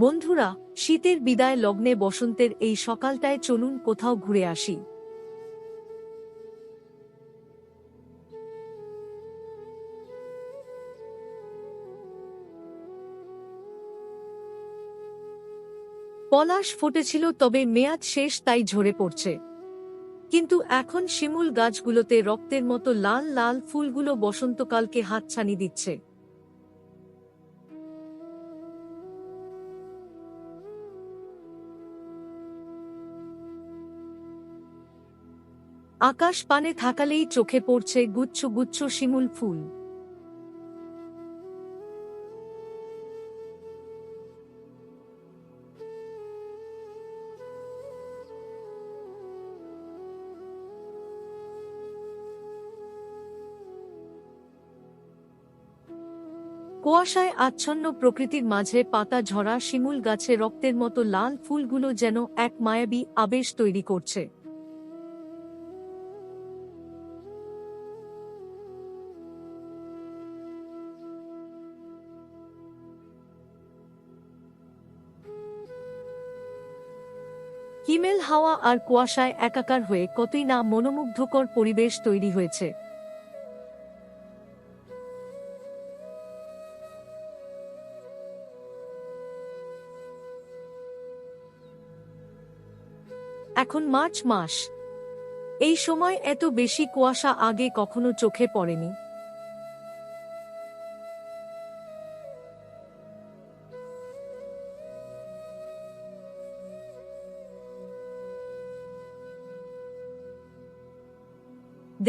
বন্ধুরা, শীতের বিদায় লগ্নে বসন্তের এই সকালটায় চলুন কোথাও ঘুরে আসি। পলাশ ফুটেছিল, তবে মেয়াদ শেষ, তাই ঝরে পড়ছে। কিন্তু এখন শিমুল গাছগুলোতে রক্তের মতো লাল লাল ফুলগুলো বসন্তকালকে হাতছানি দিচ্ছে। আকাশ পানে থাকালেই চোখে পড়ছে গুচ্ছ গুচ্ছ শিমুল ফুল। কুয়াশায় আচ্ছন্ন প্রকৃতির মাঝে পাতা ঝরা শিমুল গাছে রক্তের মতো লাল ফুলগুলো যেন এক মায়াবী আবেশ তৈরি করছে। হিমেল হাওয়া আর কুয়াশায় একাকার হয়ে কতই না মনোমুগ্ধকর পরিবেশ তৈরি হয়েছে। এখন মার্চ মাস, এই সময় এত বেশি কুয়াশা আগে কখনো চোখে পড়েনি।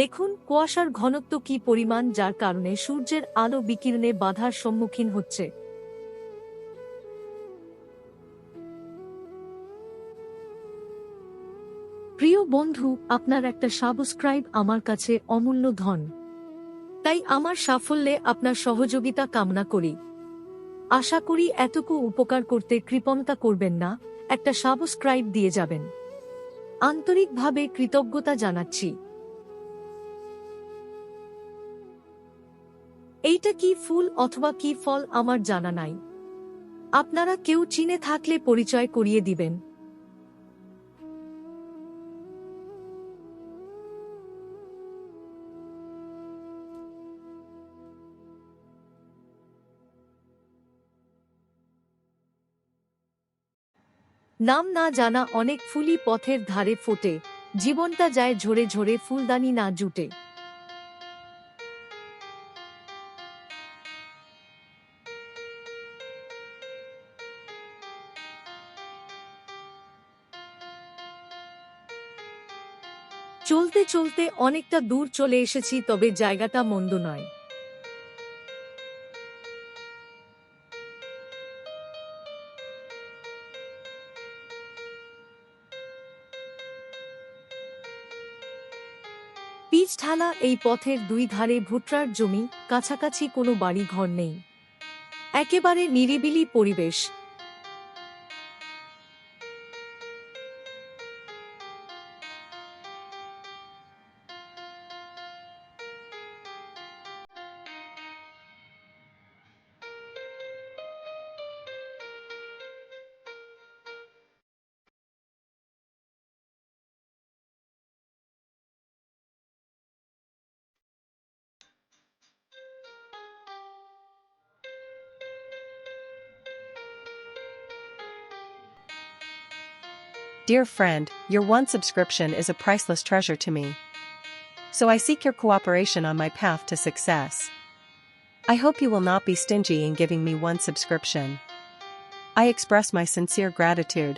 দেখুন কুয়াশার ঘনত্ব কি পরিমাণ, যার কারণে সূর্যের আলো বিকিরণে বাধার সম্মুখীন হচ্ছে। প্রিয় বন্ধু, আপনার একটা সাবস্ক্রাইব আমার কাছে অমূল্য ধন, তাই আমার সাফল্যে আপনার সহযোগিতা কামনা করি। আশা করি এতটুকু উপকার করতে কৃপণতা করবেন না, একটা সাবস্ক্রাইব দিয়ে যাবেন। আন্তরিকভাবে কৃতজ্ঞতা জানাচ্ছি। এইটা কি ফুল অথবা কি ফল আমার জানা নাই, আপনারা কেউ চিনে থাকলে পরিচয় করিয়ে দিবেন। নাম না জানা অনেক ফুলই পথের ধারে ফোটে, জীবনটা যায় ঝরে ঝরে, ফুলদানি না জুটে। চলতে চলতে অনেকটা দূর চলে এসেছি, তবে জায়গাটা মন্দ নয়। পিচ ঢালা এই পথের দুই ধারে ভুট্টার জমি, কাছাকাছি কোনো বাড়ি ঘর নেই, একেবারে নিরিবিলি পরিবেশ। Dear friend, your one subscription is a priceless treasure to me. So I seek your cooperation on my path to success. I hope you will not be stingy in giving me one subscription. I express my sincere gratitude.